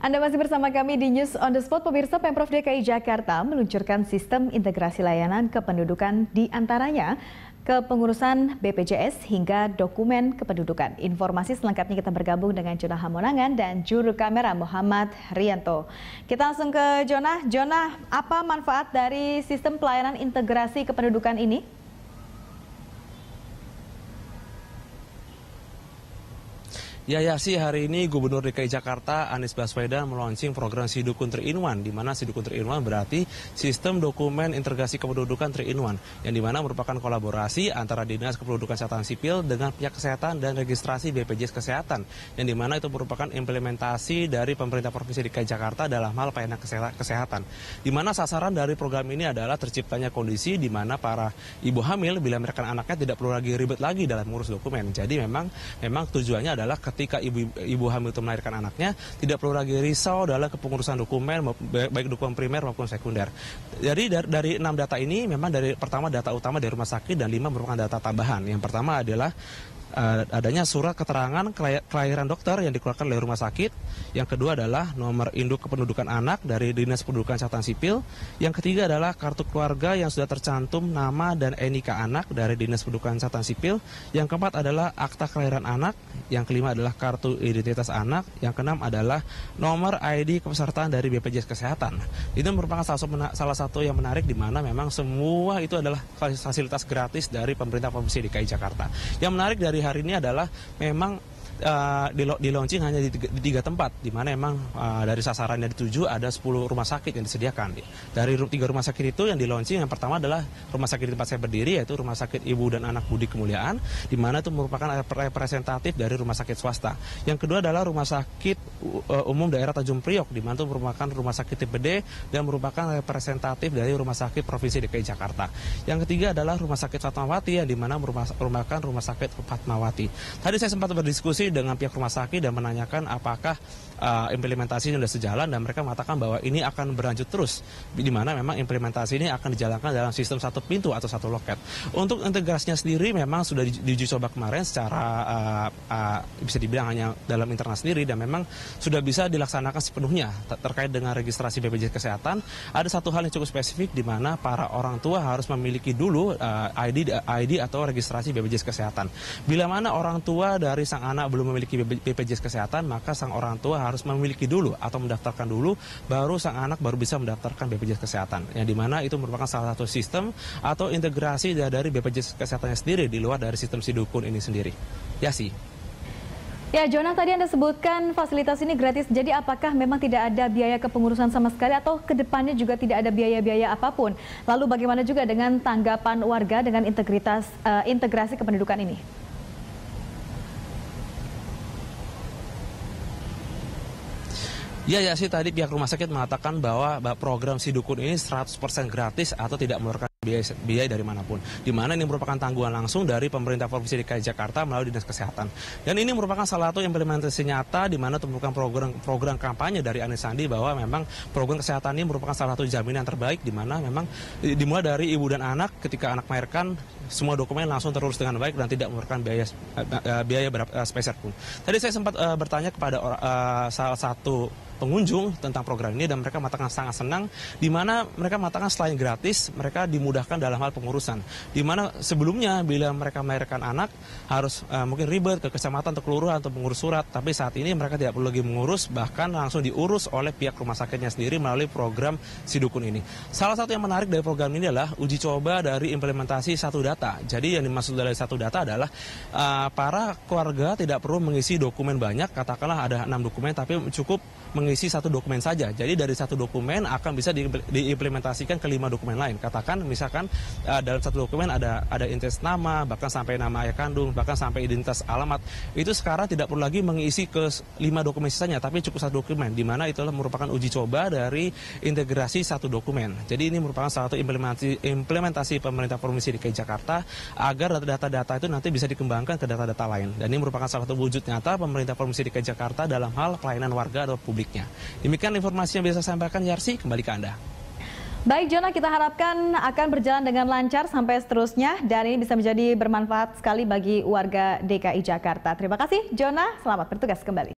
Anda masih bersama kami di News on the Spot. Pemirsa, Pemprov DKI Jakarta meluncurkan sistem integrasi layanan kependudukan di antaranya kepengurusan BPJS hingga dokumen kependudukan. Informasi selengkapnya kita bergabung dengan Jonah Hamonangan dan juru kamera Muhammad Rianto. Kita langsung ke Jonah. Jonah, apa manfaat dari sistem pelayanan integrasi kependudukan ini? Ya, hari ini Gubernur DKI Jakarta Anies Baswedan meluncurkan program Sidukun 3-in-1, di mana Sidukun 3-in-1 berarti sistem dokumen integrasi kependudukan 3-in-1, yang di mana merupakan kolaborasi antara Dinas Kependudukan Catatan Sipil dengan pihak kesehatan dan registrasi BPJS Kesehatan, yang di mana itu merupakan implementasi dari pemerintah Provinsi DKI Jakarta dalam hal pelayanan kesehatan. Di mana sasaran dari program ini adalah terciptanya kondisi di mana para ibu hamil bila melahirkan anaknya tidak perlu lagi ribet lagi dalam mengurus dokumen. Jadi memang tujuannya adalah ketika ibu hamil itu melahirkan anaknya, tidak perlu lagi risau dalam kepengurusan dokumen, baik dokumen primer maupun sekunder. Jadi dari 6 data ini, memang pertama data utama dari rumah sakit dan 5 merupakan data tambahan. Yang pertama adalah adanya surat keterangan kelahiran dokter yang dikeluarkan oleh rumah sakit. Yang kedua adalah nomor induk kependudukan anak dari Dinas Kependudukan Catatan Sipil. Yang ketiga adalah kartu keluarga yang sudah tercantum nama dan NIK anak dari Dinas Kependudukan Catatan Sipil. Yang keempat adalah akta kelahiran anak. Yang kelima adalah kartu identitas anak. Yang keenam adalah nomor ID kepesertaan dari BPJS Kesehatan. Itu merupakan salah satu yang menarik, di mana memang semua itu adalah fasilitas gratis dari pemerintah Provinsi DKI Jakarta. Yang menarik dari hari ini adalah memang di launching hanya di 3 tempat, di mana memang dari sasarannya dituju ada 10 rumah sakit yang disediakan. Dari 3 rumah sakit itu yang di launching, yang pertama adalah rumah sakit di tempat saya berdiri, yaitu Rumah Sakit Ibu dan Anak Budi Kemuliaan, di mana itu merupakan representatif dari rumah sakit swasta. Yang kedua adalah Rumah Sakit Umum Daerah Tanjung Priok, di mana itu merupakan rumah sakit tipe D dan merupakan representatif dari Rumah Sakit Provinsi DKI Jakarta. Yang ketiga adalah Rumah Sakit Fatmawati, yang di mana merupakan Rumah Sakit Fatmawati. Tadi saya sempat berdiskusi dengan pihak rumah sakit dan menanyakan apakah implementasinya sudah sejalan, dan mereka mengatakan bahwa ini akan berlanjut terus, di mana memang implementasi ini akan dijalankan dalam sistem satu pintu atau satu loket. Untuk integrasinya sendiri memang sudah diuji coba kemarin secara bisa dibilang hanya dalam internal sendiri, dan memang sudah bisa dilaksanakan sepenuhnya. Terkait dengan registrasi BPJS Kesehatan, ada satu hal yang cukup spesifik, di mana para orang tua harus memiliki dulu ID atau registrasi BPJS Kesehatan. Bila mana orang tua dari sang anak belum memiliki BPJS Kesehatan, maka sang orang tua harus memiliki dulu atau mendaftarkan dulu, baru sang anak baru bisa mendaftarkan BPJS Kesehatan. Yang dimana itu merupakan salah satu sistem atau integrasi dari BPJS Kesehatannya sendiri di luar dari sistem Sidukun ini sendiri. Ya sih. Ya, Jonah, tadi Anda sebutkan fasilitas ini gratis. Jadi apakah memang tidak ada biaya kepengurusan sama sekali, atau kedepannya juga tidak ada biaya-biaya apapun? Lalu bagaimana juga dengan tanggapan warga dengan integrasi kependudukan ini? Ya sih, tadi pihak rumah sakit mengatakan bahwa program Sidukun ini 100% gratis atau tidak mengeluarkan biaya dari manapun, di mana ini merupakan tanggungan langsung dari pemerintah Provinsi DKI Jakarta melalui Dinas Kesehatan. Dan ini merupakan salah satu implementasi nyata, di mana itu merupakan program kampanye dari Anies Sandi, bahwa memang program kesehatan ini merupakan salah satu jaminan terbaik, di mana memang dimulai dari ibu dan anak, ketika anak melahirkan semua dokumen langsung terurus dengan baik dan tidak mengeluarkan biaya spesial pun. Tadi saya sempat bertanya kepada salah satu pengunjung tentang program ini, dan mereka mengatakan sangat senang, di mana mereka mengatakan selain gratis, mereka dimudahkan dalam hal pengurusan. Di mana sebelumnya bila mereka melahirkan anak harus mungkin ribet ke kecamatan atau kelurahan untuk mengurus surat, tapi saat ini mereka tidak perlu lagi mengurus, bahkan langsung diurus oleh pihak rumah sakitnya sendiri melalui program Sidukun ini. Salah satu yang menarik dari program ini adalah uji coba dari implementasi satu data. Jadi yang dimaksud dari satu data adalah para keluarga tidak perlu mengisi dokumen banyak, katakanlah ada 6 dokumen, tapi cukup mengisi 1 dokumen saja. Jadi dari 1 dokumen akan bisa diimplementasikan ke 5 dokumen lain. Katakan misalkan dalam 1 dokumen ada identitas nama, bahkan sampai nama ayah kandung, bahkan sampai identitas alamat. Itu sekarang tidak perlu lagi mengisi ke 5 dokumen sisanya, tapi cukup 1 dokumen, di mana itulah merupakan uji coba dari integrasi 1 dokumen. Jadi ini merupakan salah satu implementasi pemerintah Provinsi DKI Jakarta agar data-data itu nanti bisa dikembangkan ke data-data lain. Dan ini merupakan salah satu wujud nyata pemerintah Provinsi DKI Jakarta dalam hal pelayanan warga atau publik. Demikian informasi yang bisa saya sampaikan, Yarsi, kembali ke Anda. Baik, Jonah, kita harapkan akan berjalan dengan lancar sampai seterusnya, dan ini bisa menjadi bermanfaat sekali bagi warga DKI Jakarta. Terima kasih, Jonah. Selamat bertugas kembali.